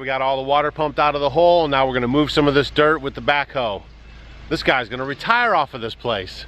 we got all the water pumped out of the hole. Now we're gonna move some of this dirt with the backhoe. This guy's gonna retire off of this place.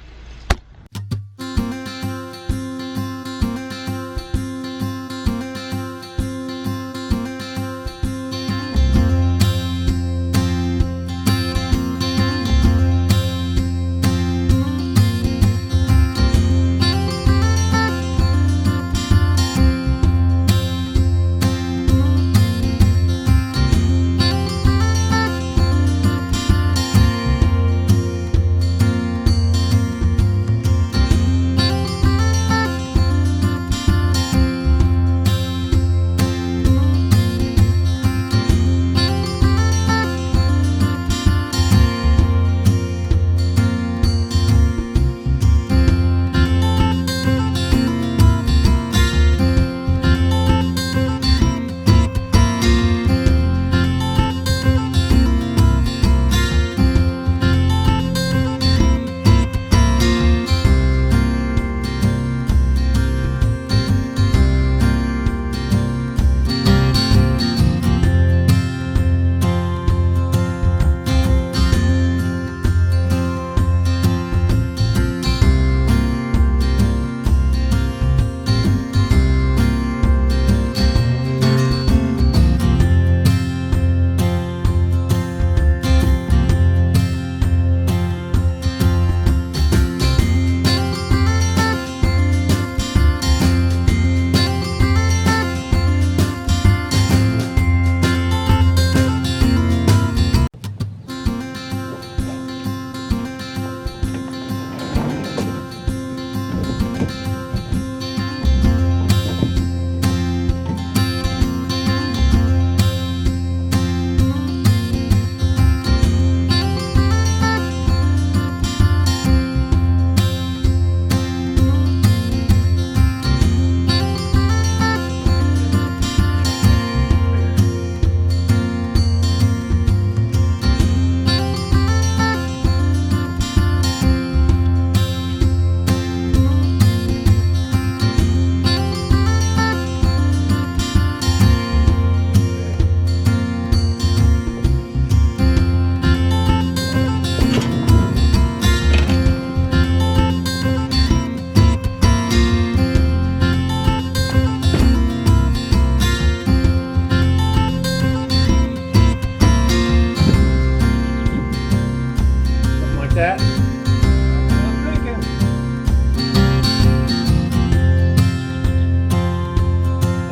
That. And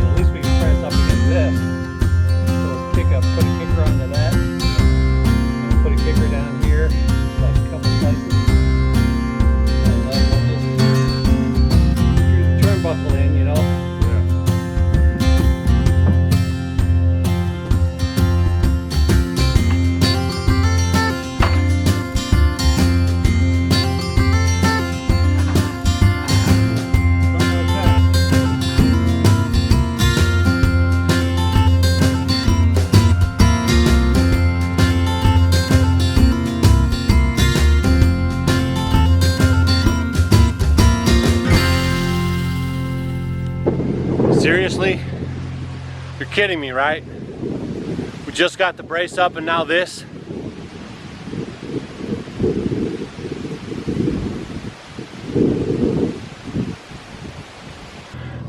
at least we can press up against this. So let's kick up, put a kicker onto that. And put a kicker down here, like a couple slices. And then we'll just screw the turnbuckle in, you know. Seriously? You're kidding me, right? We just got the brace up and now this?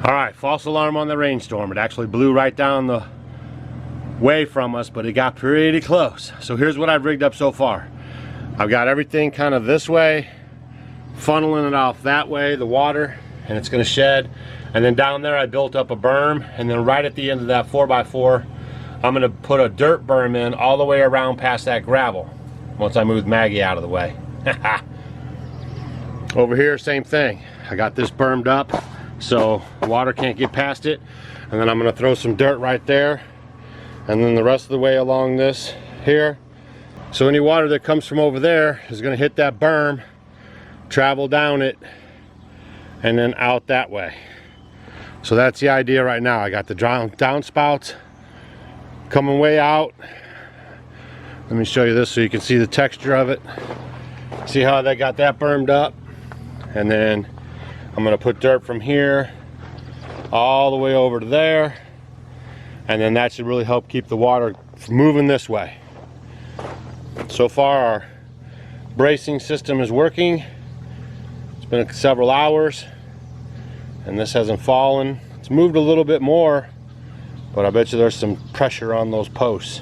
Alright, false alarm on the rainstorm. It actually blew right down the way from us, but it got pretty close. So here's what I've rigged up so far. I've got everything kind of this way, funneling it off that way, the water, and it's going to shed. And then down there I built up a berm, and then right at the end of that 4x4 I'm going to put a dirt berm in all the way around past that gravel once I move Maggie out of the way. Over here, same thing. I got this bermed up so water can't get past it, and then I'm going to throw some dirt right there, and then the rest of the way along this here. So any water that comes from over there is going to hit that berm, travel down it, and then out that way. So that's the idea right now. I got the downspouts coming way out. Let me show you this so you can see the texture of it. See how they got that bermed up? And then I'm going to put dirt from here all the way over to there, and then that should really help keep the water moving this way. So far our bracing system is working. It's been several hours and this hasn't fallen. It's moved a little bit more, but I bet you there's some pressure on those posts.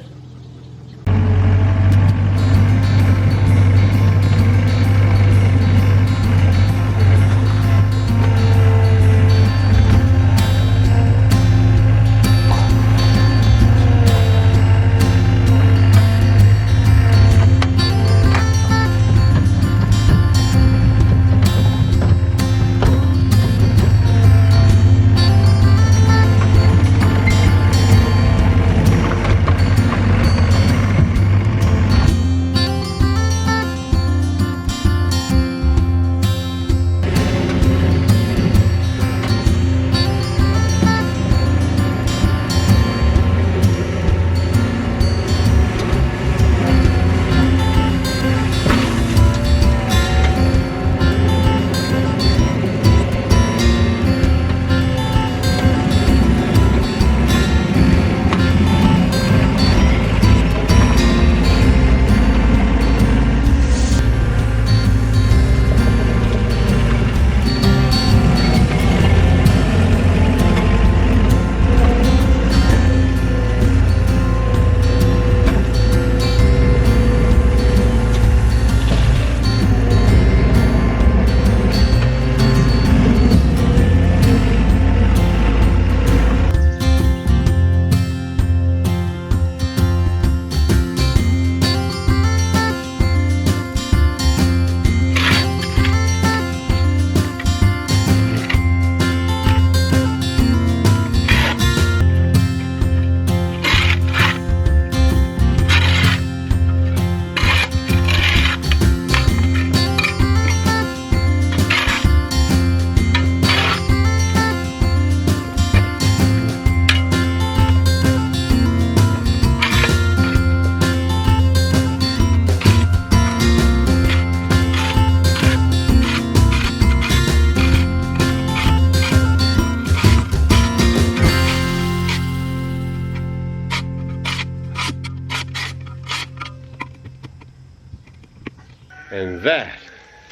And that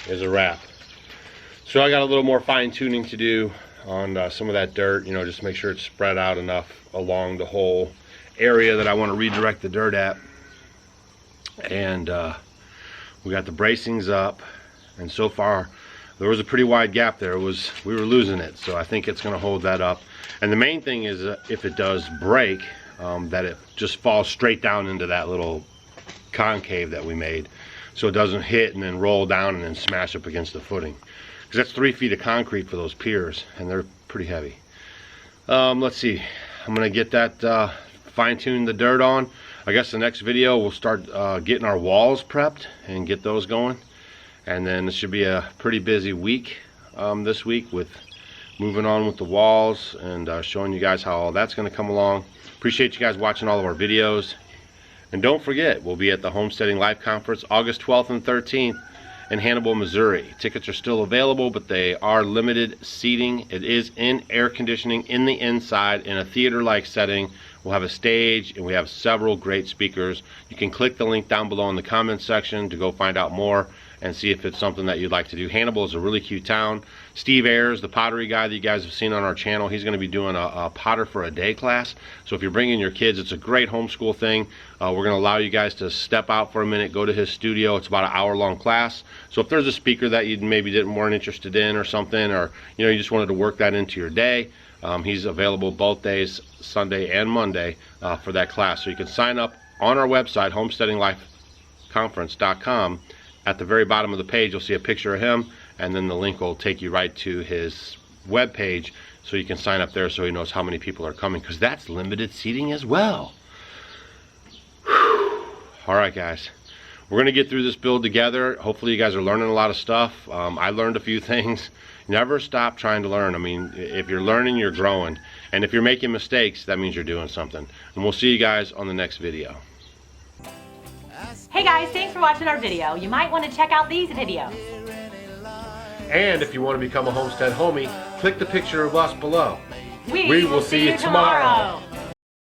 is a wrap. So I got a little more fine tuning to do on some of that dirt, you know, just make sure it's spread out enough along the whole area that I want to redirect the dirt at. And we got the bracings up, and so far there was a pretty wide gap there. We were losing it, so I think it's going to hold that up. And the main thing is if it does break, that it just falls straight down into that little concave that we made, so it doesn't hit and then roll down and then smash up against the footing, because that's 3 feet of concrete for those piers and they're pretty heavy. Let's see, I'm gonna get that fine-tune the dirt on. I guess the next video we'll start getting our walls prepped and get those going, and then it should be a pretty busy week this week with moving on with the walls and showing you guys how all that's going to come along. Appreciate you guys watching all of our videos. And don't forget, we'll be at the Homesteading Life Conference August 12th and 13th in Hannibal, Missouri. Tickets are still available, but they are limited seating. It is in air conditioning in the inside in a theater-like setting. We'll have a stage and we have several great speakers. You can click the link down below in the comments section to go find out more and see if it's something that you'd like to do. Hannibal is a really cute town. Steve Ayers, the pottery guy that you guys have seen on our channel, he's going to be doing a Potter for a Day class. So if you're bringing your kids, it's a great homeschool thing. We're going to allow you guys to step out for a minute, go to his studio. It's about an hour-long class. So if there's a speaker that you maybe weren't interested in or something, or you know, you just wanted to work that into your day, he's available both days, Sunday and Monday, for that class. So you can sign up on our website, homesteadinglifeconference.com. At the very bottom of the page, you'll see a picture of him, and then the link will take you right to his web page, so you can sign up there so he knows how many people are coming, because that's limited seating as well. All right, guys, we're going to get through this build together. Hopefully you guys are learning a lot of stuff. I learned a few things. Never stop trying to learn. I mean, if you're learning, you're growing, and if you're making mistakes, that means you're doing something. And we'll see you guys on the next video. Hey guys, thanks for watching our video. You might want to check out these videos. And if you want to become a Homestead homie, click the picture of us below. We will see you tomorrow.